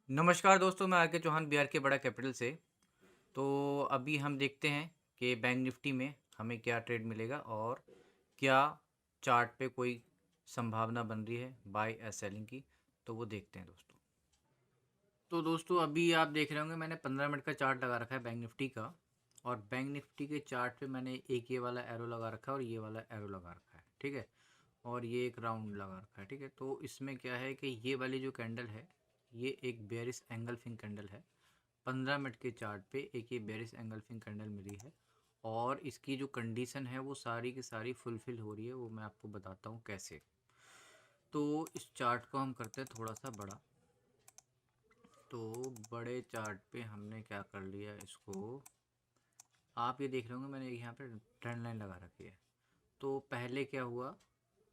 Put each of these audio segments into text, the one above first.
नमस्कार दोस्तों, मैं आर के चौहान बिहार के बड़ा कैपिटल से। तो अभी हम देखते हैं कि बैंक निफ्टी में हमें क्या ट्रेड मिलेगा और क्या चार्ट पे कोई संभावना बन रही है बाय या सेलिंग की। तो वो देखते हैं दोस्तों। तो दोस्तों अभी आप देख रहे होंगे मैंने 15 मिनट का चार्ट लगा रखा है बैंक निफ्टी का। और बैंक निफ्टी के चार्ट पे मैंने एक ये वाला एरो लगा रखा है और ये वाला एरो लगा रखा है, ठीक है। और ये एक राउंड लगा रखा है, ठीक है। तो इसमें क्या है कि ये वाली जो कैंडल है ये एक बेयरिश एंगल्फिंग कैंडल है। 15 मिनट के चार्ट पे एक ये बेयरिश एंगल्फिंग कैंडल मिली है। और इसकी जो कंडीशन है वो सारी की सारी फुलफिल हो रही है, वो मैं आपको बताता हूँ कैसे। तो इस चार्ट को हम करते हैं थोड़ा सा बड़ा। तो बड़े चार्ट पे हमने क्या कर लिया, इसको आप ये देख रहे होंगे मैंने यहाँ पे ट्रेंड लाइन लगा रखी है। तो पहले क्या हुआ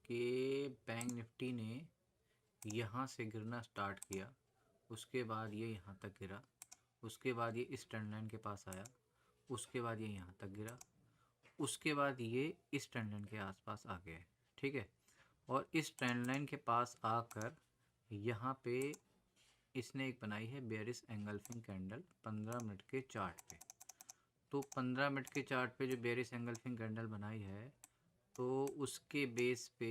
कि बैंक निफ्टी ने यहाँ से गिरना स्टार्ट किया, उसके बाद ये यहाँ तक गिरा, उसके बाद ये इस ट्रेंड लाइन के पास आया, उसके बाद ये यहाँ तक गिरा, उसके बाद ये इस ट्रेंड लाइन के आसपास आ गया, ठीक है। और इस ट्रेंड लाइन के पास आकर यहाँ पे इसने एक बनाई है बेयरिश एंगल्फिंग कैंडल 15 मिनट के चार्ट पे। तो 15 मिनट के चार्ट पे जो बेयरिश एंगल्फिंग कैंडल बनाई है, तो उसके बेस पे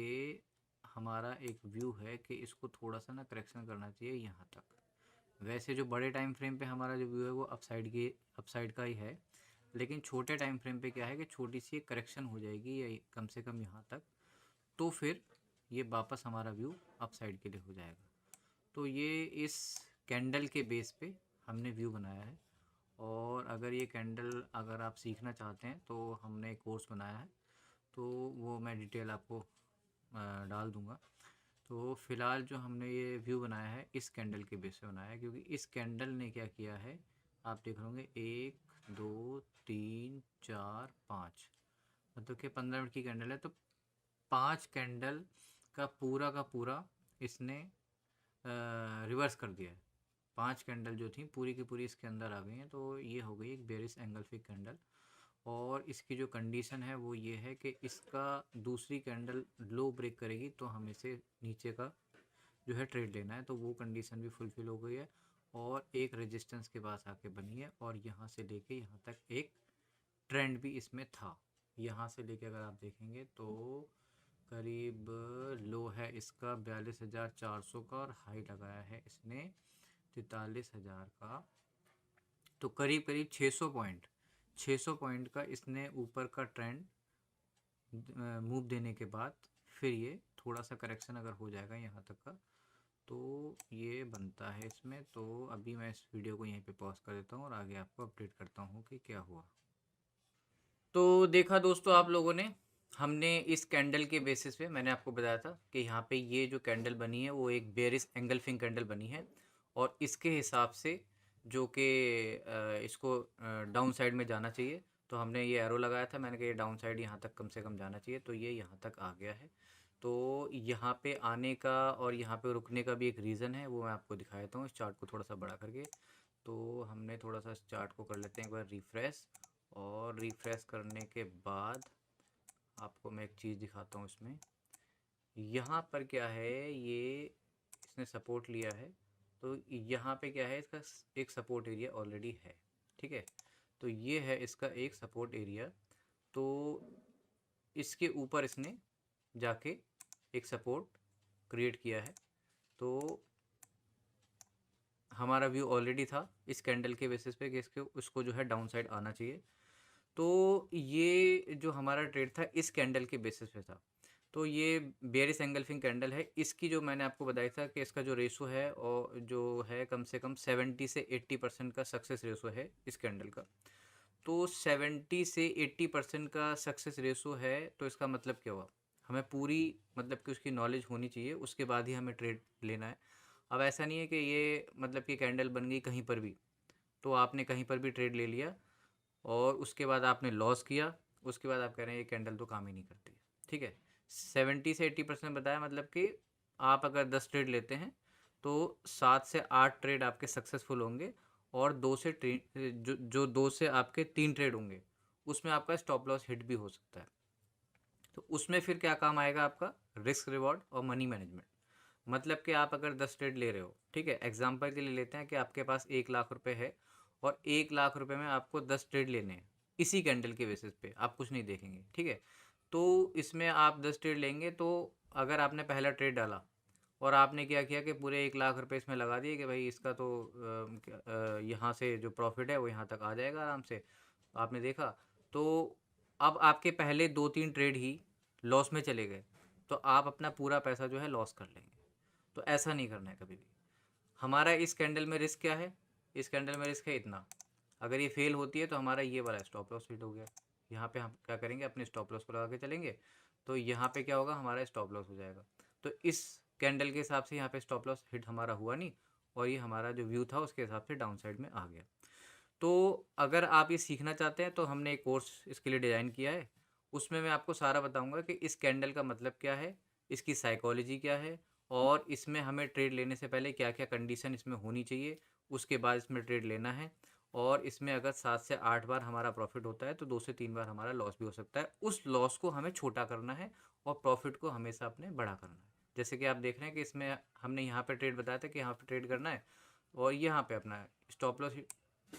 हमारा एक व्यू है कि इसको थोड़ा सा ना करेक्शन करना चाहिए यहाँ तक। वैसे जो बड़े टाइम फ्रेम पे हमारा जो व्यू है वो अपसाइड का ही है। लेकिन छोटे टाइम फ्रेम पे क्या है कि छोटी सी एक करेक्शन हो जाएगी या कम से कम यहाँ तक, तो फिर ये वापस हमारा व्यू अपसाइड के लिए हो जाएगा। तो ये इस कैंडल के बेस पे हमने व्यू बनाया है। और अगर ये कैंडल अगर आप सीखना चाहते हैं तो हमने एक कोर्स बनाया है, तो वो मैं डिटेल आपको डाल दूँगा। तो फ़िलहाल जो हमने ये व्यू बनाया है इस कैंडल के बेस पे बनाया है, क्योंकि इस कैंडल ने क्या किया है आप देख रहे होंगे, 1 2 3 4 5, मतलब कि 15 मिनट की कैंडल है। तो 5 कैंडल का पूरा इसने रिवर्स कर दिया है। 5 कैंडल जो थी पूरी की पूरी इसके अंदर आ गई हैं। तो ये हो गई एक बेरिश एंगल्फिक कैंडल। और इसकी जो कंडीशन है वो ये है कि इसका दूसरी कैंडल लो ब्रेक करेगी तो हमें से नीचे का जो है ट्रेड लेना है। तो वो कंडीशन भी फुलफ़िल हो गई है और एक रेजिस्टेंस के पास आके बनी है। और यहाँ से लेके यहाँ तक एक ट्रेंड भी इसमें था। यहाँ से लेके अगर आप देखेंगे तो करीब लो है इसका 42,400 का और हाई लगाया है इसने 43,000 का। तो करीब करीब 600 पॉइंट का इसने ऊपर का ट्रेंड मूव देने के बाद फिर ये थोड़ा सा करेक्शन अगर हो जाएगा यहाँ तक का, तो ये बनता है इसमें। तो अभी मैं इस वीडियो को यहीं पे पॉज कर देता हूँ और आगे आपको अपडेट करता हूँ कि क्या हुआ। तो देखा दोस्तों आप लोगों ने, हमने इस कैंडल के बेसिस पे मैंने आपको बताया था कि यहाँ पे ये जो कैंडल बनी है वो एक बेयरिश एंगल्फिंग कैंडल बनी है। और इसके हिसाब से जो कि इसको डाउन साइड में जाना चाहिए। तो हमने ये एरो लगाया था, मैंने कहा ये डाउन साइड यहाँ तक कम से कम जाना चाहिए, तो ये यहाँ तक आ गया है। तो यहाँ पे आने का और यहाँ पे रुकने का भी एक रीज़न है, वो मैं आपको दिखा देता हूँ इस चार्ट को थोड़ा सा बड़ा करके। तो हमने थोड़ा सा इस चार्ट को कर लेते हैं एक बार रिफ़्रेश। और रिफ़्रेश करने के बाद आपको मैं एक चीज़ दिखाता हूँ इसमें। यहाँ पर क्या है, ये इसने सपोर्ट लिया है। तो यहाँ पे क्या है, इसका एक सपोर्ट एरिया ऑलरेडी है, ठीक है। तो ये है इसका एक सपोर्ट एरिया। तो इसके ऊपर इसने जाके एक सपोर्ट क्रिएट किया है। तो हमारा व्यू ऑलरेडी था इस कैंडल के बेसिस पे कि इसके उसको जो है डाउन साइड आना चाहिए। तो ये जो हमारा ट्रेड था इस कैंडल के बेसिस पे था। तो ये बेयरिश एंगल्फिंग कैंडल है। इसकी जो मैंने आपको बताया था कि इसका जो रेशो है और जो है कम से कम 70 से 80% का सक्सेस रेशो है इस कैंडल का। तो 70 से 80% का सक्सेस रेशो है, तो इसका मतलब क्या हुआ, हमें पूरी मतलब कि उसकी नॉलेज होनी चाहिए, उसके बाद ही हमें ट्रेड लेना है। अब ऐसा नहीं है कि ये मतलब कि कैंडल बन गई कहीं पर भी, तो आपने कहीं पर भी ट्रेड ले लिया और उसके बाद आपने लॉस किया, उसके बाद आप कह रहे हैं ये कैंडल तो काम ही नहीं करती, ठीक है। 70 से 80% बताया, मतलब कि आप अगर 10 ट्रेड लेते हैं तो 7 से 8 ट्रेड आपके सक्सेसफुल होंगे। और जो 2 से आपके 3 ट्रेड होंगे उसमें आपका स्टॉप लॉस हिट भी हो सकता है। तो उसमें फिर क्या काम आएगा आपका, रिस्क रिवॉर्ड और मनी मैनेजमेंट। मतलब कि आप अगर 10 ट्रेड ले रहे हो, ठीक है, एग्जाम्पल के लिए लेते हैं कि आपके पास 1 लाख रुपए है और 1 लाख रुपए में आपको 10 ट्रेड लेने हैं इसी कैंडल के बेसिस पे, आप कुछ नहीं देखेंगे, ठीक है। तो इसमें आप 10 ट्रेड लेंगे, तो अगर आपने पहला ट्रेड डाला और आपने क्या किया कि पूरे 1 लाख रुपए इसमें लगा दिए कि भाई इसका तो यहाँ से जो प्रॉफिट है वो यहाँ तक आ जाएगा आराम से, आपने देखा, तो अब आपके पहले 2-3 ट्रेड ही लॉस में चले गए, तो आप अपना पूरा पैसा जो है लॉस कर लेंगे। तो ऐसा नहीं करना है कभी भी। हमारा इस कैंडल में रिस्क क्या है, इस कैंडल में रिस्क है इतना, अगर ये फेल होती है तो हमारा ये वाला स्टॉप लॉस हिट हो गया। यहाँ पे हम क्या करेंगे, अपने स्टॉप लॉस को लगा के चलेंगे, तो यहाँ पे क्या होगा, हमारा स्टॉप लॉस हो जाएगा। तो इस कैंडल के हिसाब से यहाँ पे स्टॉप लॉस हिट हमारा हुआ नहीं, और ये हमारा जो व्यू था उसके हिसाब से डाउन साइड में आ गया। तो अगर आप ये सीखना चाहते हैं तो हमने एक कोर्स इसके लिए डिज़ाइन किया है, उसमें मैं आपको सारा बताऊंगा कि इस कैंडल का मतलब क्या है, इसकी साइकोलॉजी क्या है, और इसमें हमें ट्रेड लेने से पहले क्या क्या कंडीशन इसमें होनी चाहिए, उसके बाद इसमें ट्रेड लेना है। और इसमें अगर 7 से 8 बार हमारा प्रॉफिट होता है तो 2 से 3 बार हमारा लॉस भी हो सकता है। उस लॉस को हमें छोटा करना है और प्रॉफिट को हमेशा अपने बड़ा करना है। जैसे कि आप देख रहे हैं कि इसमें हमने यहाँ पे ट्रेड बताया था कि यहाँ पे ट्रेड करना है, और यहाँ पे अपना स्टॉप लॉस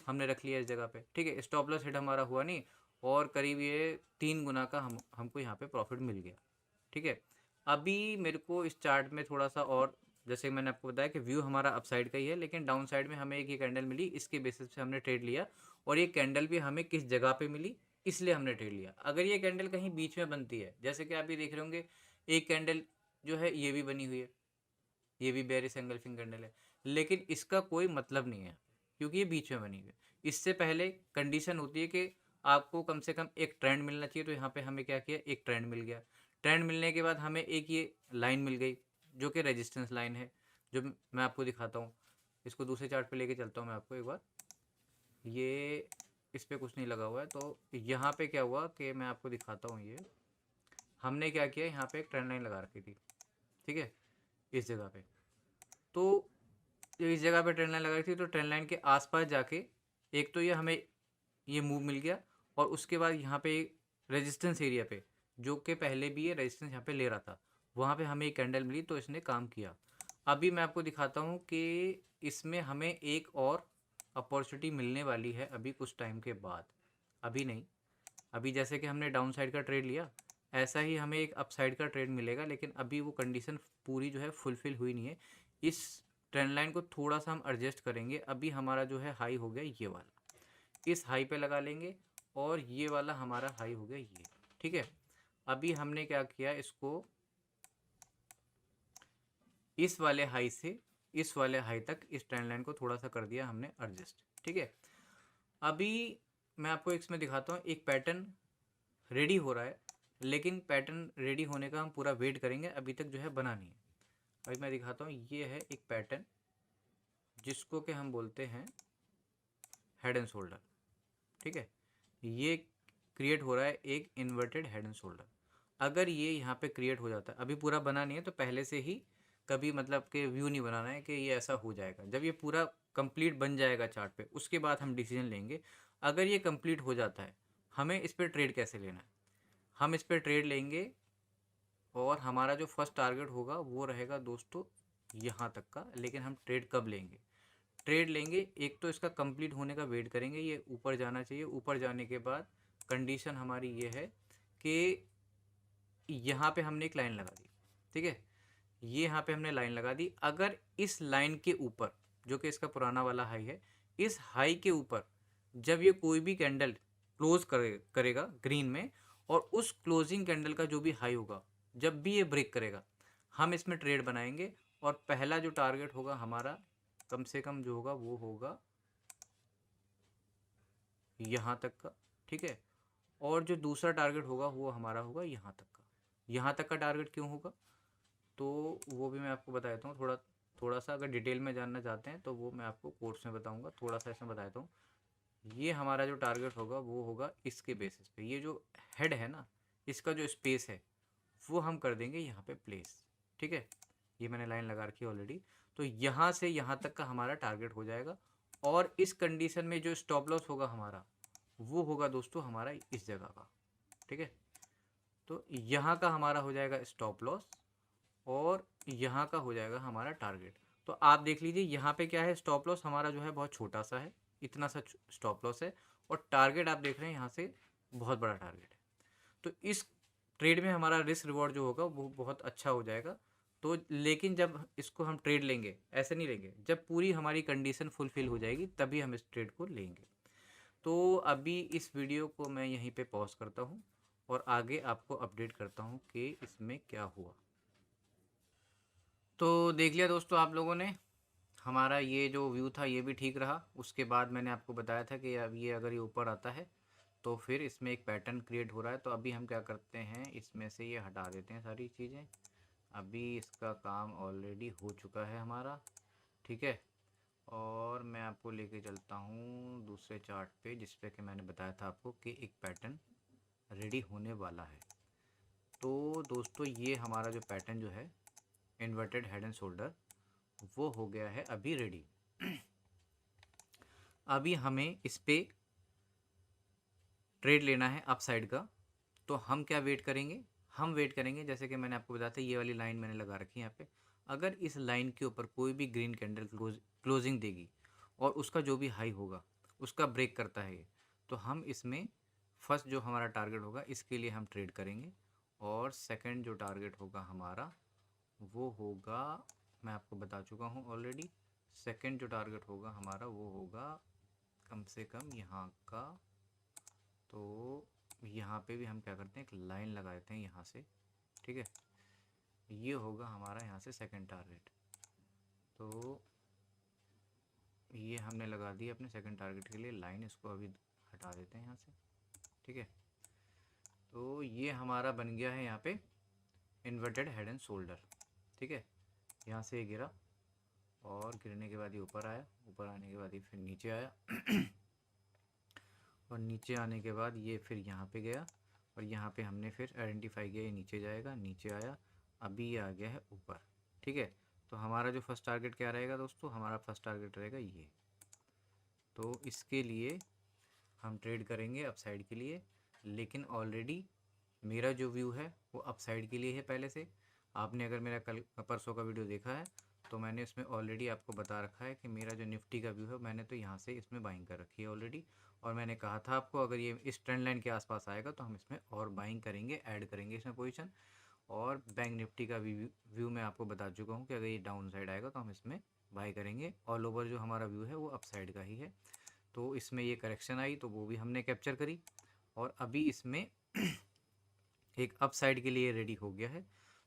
हमने रख लिया इस जगह पे, ठीक है। स्टॉप लॉस हिट हमारा हुआ नहीं, और करीब ये 3 गुना का हमको यहाँ पे प्रॉफिट मिल गया, ठीक है। अभी मेरे को इस चार्ट में थोड़ा सा, और जैसे मैंने आपको बताया कि व्यू हमारा अपसाइड का ही है, लेकिन डाउन साइड में हमें एक ये कैंडल मिली, इसके बेसिस पे हमने ट्रेड लिया, और ये कैंडल भी हमें किस जगह पे मिली इसलिए हमने ट्रेड लिया। अगर ये कैंडल कहीं बीच में बनती है, जैसे कि आप ये देख रहे होंगे एक कैंडल जो है ये भी बनी हुई है, ये भी बेरिश एंगल्फिंग कैंडल है, लेकिन इसका कोई मतलब नहीं है क्योंकि ये बीच में बनी हुई है। इससे पहले कंडीशन होती है कि आपको कम से कम एक ट्रेंड मिलना चाहिए, तो यहाँ पे हमें क्या किया, एक ट्रेंड मिल गया। ट्रेंड मिलने के बाद हमें एक ये लाइन मिल गई जो कि रेजिस्टेंस लाइन है, जो मैं आपको दिखाता हूँ। इसको दूसरे चार्ट पे लेके चलता हूँ मैं आपको एक बार। ये इस पर कुछ नहीं लगा हुआ है, तो यहाँ पे क्या हुआ कि मैं आपको दिखाता हूँ। ये हमने क्या किया, यहाँ पे एक ट्रेंड लाइन लगा रखी थी, ठीक है, इस जगह पे। तो जो इस जगह पे ट्रेंड लाइन लगाई थी, तो ट्रेंड लाइन के आसपास जाके एक तो ये हमें ये मूव मिल गया, और उसके बाद यहाँ पे रेजिस्टेंस एरिया पे, जो कि पहले भी ये रेजिस्टेंस यहाँ पे ले रहा था, वहाँ पे हमें एक कैंडल मिली, तो इसने काम किया। अभी मैं आपको दिखाता हूँ कि इसमें हमें एक और अपॉर्चुनिटी मिलने वाली है अभी कुछ टाइम के बाद। अभी नहीं, अभी जैसे कि हमने डाउन साइड का ट्रेड लिया, ऐसा ही हमें एक अप साइड का ट्रेड मिलेगा, लेकिन अभी वो कंडीशन पूरी जो है फुलफिल हुई नहीं है। इस ट्रेंड लाइन को थोड़ा सा हम एडजस्ट करेंगे। अभी हमारा जो है हाई हो गया ये वाला, इस हाई पे लगा लेंगे, और ये वाला हमारा हाई हो गया ये, ठीक है। अभी हमने क्या किया, इसको इस वाले हाई से इस वाले हाई तक इस ट्रेंड लाइन को थोड़ा सा कर दिया हमने एडजस्ट, ठीक है। अभी मैं आपको इसमें दिखाता हूँ, एक पैटर्न रेडी हो रहा है, लेकिन पैटर्न रेडी होने का हम पूरा वेट करेंगे, अभी तक जो है बना नहीं है। अभी मैं दिखाता हूँ, ये है एक पैटर्न जिसको कि हम बोलते हैं हेड एंड शोल्डर, ठीक है। ये क्रिएट हो रहा है एक इन्वर्टेड हेड एंड शोल्डर। अगर ये यहाँ पे क्रिएट हो जाता है, अभी पूरा बना नहीं है, तो पहले से ही कभी मतलब कि व्यू नहीं बनाना है कि ये ऐसा हो जाएगा। जब ये पूरा कंप्लीट बन जाएगा चार्ट पे, उसके बाद हम डिसीजन लेंगे। अगर ये कंप्लीट हो जाता है, हमें इस पर ट्रेड कैसे लेना है, हम इस पर ट्रेड लेंगे, और हमारा जो फर्स्ट टारगेट होगा वो रहेगा दोस्तों यहाँ तक का। लेकिन हम ट्रेड कब लेंगे, ट्रेड लेंगे एक तो इसका कंप्लीट होने का वेट करेंगे, ये ऊपर जाना चाहिए। ऊपर जाने के बाद कंडीशन हमारी ये है कि यहाँ पे हमने एक लाइन लगा दी, ठीक है, ये यहाँ पे हमने लाइन लगा दी। अगर इस लाइन के ऊपर, जो कि इसका पुराना वाला हाई है, इस हाई के ऊपर जब ये कोई भी कैंडल क्लोज करेगा ग्रीन में, और उस क्लोजिंग कैंडल का जो भी हाई होगा, जब भी ये ब्रेक करेगा, हम इसमें ट्रेड बनाएंगे। और पहला जो टारगेट होगा हमारा, कम से कम जो होगा वो होगा यहाँ तक का, ठीक है। और जो दूसरा टारगेट होगा वो हमारा होगा यहाँ तक का। यहाँ तक का टारगेट क्यों होगा, तो वो भी मैं आपको बता देता हूँ। थोड़ा सा अगर डिटेल में जानना चाहते हैं तो वो मैं आपको कोर्स में बताऊँगा, थोड़ा सा इसमें बता देता हूँ। ये हमारा जो टारगेट होगा वो होगा इसके बेसिस पे, ये जो हेड है ना, इसका जो स्पेस है वो हम कर देंगे यहाँ पे प्लेस, ठीक है। ये मैंने लाइन लगा रखी है ऑलरेडी, तो यहाँ से यहाँ तक का हमारा टारगेट हो जाएगा। और इस कंडीशन में जो स्टॉप लॉस होगा हमारा, वो होगा दोस्तों हमारा इस जगह का, ठीक है। तो यहाँ का हमारा हो जाएगा स्टॉप लॉस, और यहाँ का हो जाएगा हमारा टारगेट। तो आप देख लीजिए यहाँ पे क्या है, स्टॉप लॉस हमारा जो है बहुत छोटा सा है, इतना सा स्टॉप लॉस है, और टारगेट आप देख रहे हैं यहाँ से बहुत बड़ा टारगेट है। तो इस ट्रेड में हमारा रिस्क रिवॉर्ड जो होगा वो बहुत अच्छा हो जाएगा। तो लेकिन जब इसको हम ट्रेड लेंगे, ऐसे नहीं लेंगे, जब पूरी हमारी कंडीशन फुलफिल हो जाएगी तभी हम इस ट्रेड को लेंगे। तो अभी इस वीडियो को मैं यहीं पे पॉज करता हूँ और आगे आपको अपडेट करता हूँ कि इसमें क्या हुआ। तो देख लिया दोस्तों आप लोगों ने, हमारा ये जो व्यू था ये भी ठीक रहा। उसके बाद मैंने आपको बताया था कि अब ये अगर ये ऊपर आता है तो फिर इसमें एक पैटर्न क्रिएट हो रहा है। तो अभी हम क्या करते हैं, इसमें से ये हटा देते हैं सारी चीज़ें। अभी इसका काम ऑलरेडी हो चुका है हमारा, ठीक है। और मैं आपको लेके चलता हूँ दूसरे चार्ट पे, जिस पे कि मैंने बताया था आपको कि एक पैटर्न रेडी होने वाला है। तो दोस्तों ये हमारा जो पैटर्न जो है इन्वर्टेड हेड एंड शोल्डर, वो हो गया है अभी रेडी। अभी हमें इस पे ट्रेड लेना है अप साइड का। तो हम क्या वेट करेंगे, हम वेट करेंगे जैसे कि मैंने आपको बताया था, ये वाली लाइन मैंने लगा रखी है यहाँ पे। अगर इस लाइन के ऊपर कोई भी ग्रीन कैंडल क्लोजिंग देगी और उसका जो भी हाई होगा उसका ब्रेक करता है ये, तो हम इसमें फर्स्ट जो हमारा टारगेट होगा इसके लिए हम ट्रेड करेंगे। और सेकंड जो टारगेट होगा हमारा वो होगा, मैं आपको बता चुका हूँ ऑलरेडी, सेकंड जो टारगेट होगा हमारा वो होगा कम से कम यहाँ का। तो यहाँ पे भी हम क्या करते हैं, एक लाइन लगा देते हैं यहाँ से, ठीक है। ये होगा हमारा यहाँ से सेकंड टारगेट। तो ये हमने लगा दी अपने सेकंड टारगेट के लिए लाइन, इसको अभी हटा देते हैं यहाँ से, ठीक है। तो ये हमारा बन गया है यहाँ पे इन्वर्टेड हेड एंड शोल्डर, ठीक है। यहाँ से ये गिरा और गिरने के बाद ये ऊपर आया, ऊपर आने के बाद ये फिर नीचे आया और नीचे आने के बाद ये फिर यहाँ पे गया और यहाँ पे हमने फिर आइडेंटिफाई किया ये नीचे जाएगा, नीचे आया, अभी ये आ गया है ऊपर, ठीक है। तो हमारा जो फर्स्ट टारगेट क्या रहेगा दोस्तों, हमारा फर्स्ट टारगेट रहेगा ये। तो इसके लिए हम ट्रेड करेंगे अपसाइड के लिए, लेकिन ऑलरेडी मेरा जो व्यू है वो अपसाइड के लिए है पहले से। आपने अगर मेरा कल परसों का वीडियो देखा है तो मैंने उसमें ऑलरेडी आपको बता रखा है कि मेरा जो निफ्टी का व्यू है मैंने तो यहाँ से इसमें बाइंग कर रखी है ऑलरेडी। और मैंने कहा था आपको अगर ये इस ट्रेंड लाइन के आसपास आएगा तो हम इसमें और बाइंग करेंगे, ऐड करेंगे इसमें पोजीशन। और बैंक निफ्टी का व्यू मैं आपको बता चुका हूँ कि अगर ये डाउन साइड आएगा तो हम इसमें बाई करेंगे। ऑल ओवर जो हमारा व्यू है वो अप साइड का ही है। तो इसमें ये करेक्शन आई तो वो भी हमने कैप्चर करी और अभी इसमें एक अप साइड के लिए रेडी हो गया है।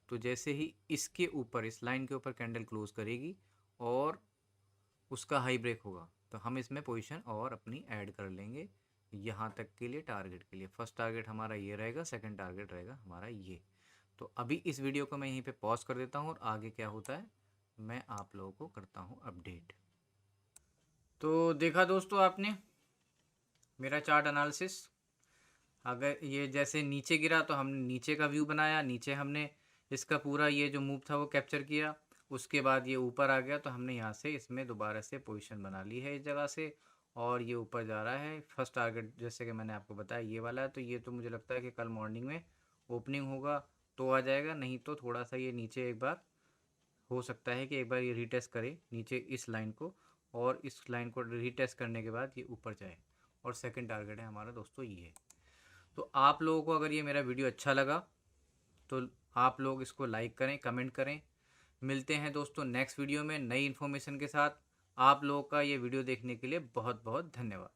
तो जैसे ही इसके ऊपर, इस लाइन के ऊपर कैंडल क्लोज करेगी और उसका हाई ब्रेक होगा तो हम इसमें पोजीशन और अपनी ऐड कर लेंगे यहाँ तक के लिए, टारगेट के लिए। फर्स्ट टारगेट हमारा ये रहेगा, सेकंड टारगेट रहेगा हमारा ये। तो अभी इस वीडियो को मैं यहीं पे पॉज कर देता हूँ और आगे क्या होता है मैं आप लोगों को करता हूँ अपडेट। तो देखा दोस्तों आपने मेरा चार्ट एनालिसिस, अगर ये जैसे नीचे गिरा तो हमने नीचे का व्यू बनाया, नीचे हमने इसका पूरा ये जो मूव था वो कैप्चर किया। उसके बाद ये ऊपर आ गया तो हमने यहाँ से इसमें दोबारा से पोजीशन बना ली है इस जगह से और ये ऊपर जा रहा है। फर्स्ट टारगेट जैसे कि मैंने आपको बताया ये वाला है। तो ये तो मुझे लगता है कि कल मॉर्निंग में ओपनिंग होगा तो आ जाएगा, नहीं तो थोड़ा सा ये नीचे एक बार हो सकता है कि एक बार ये रीटेस्ट करे नीचे इस लाइन को, और इस लाइन को रीटेस्ट करने के बाद ये ऊपर जाए। और सेकंड टारगेट है हमारा दोस्तों ये। तो आप लोगों को अगर ये मेरा वीडियो अच्छा लगा तो आप लोग इसको लाइक करें, कमेंट करें। मिलते हैं दोस्तों नेक्स्ट वीडियो में नई इन्फॉर्मेशन के साथ। आप लोगों का ये वीडियो देखने के लिए बहुत बहुत धन्यवाद।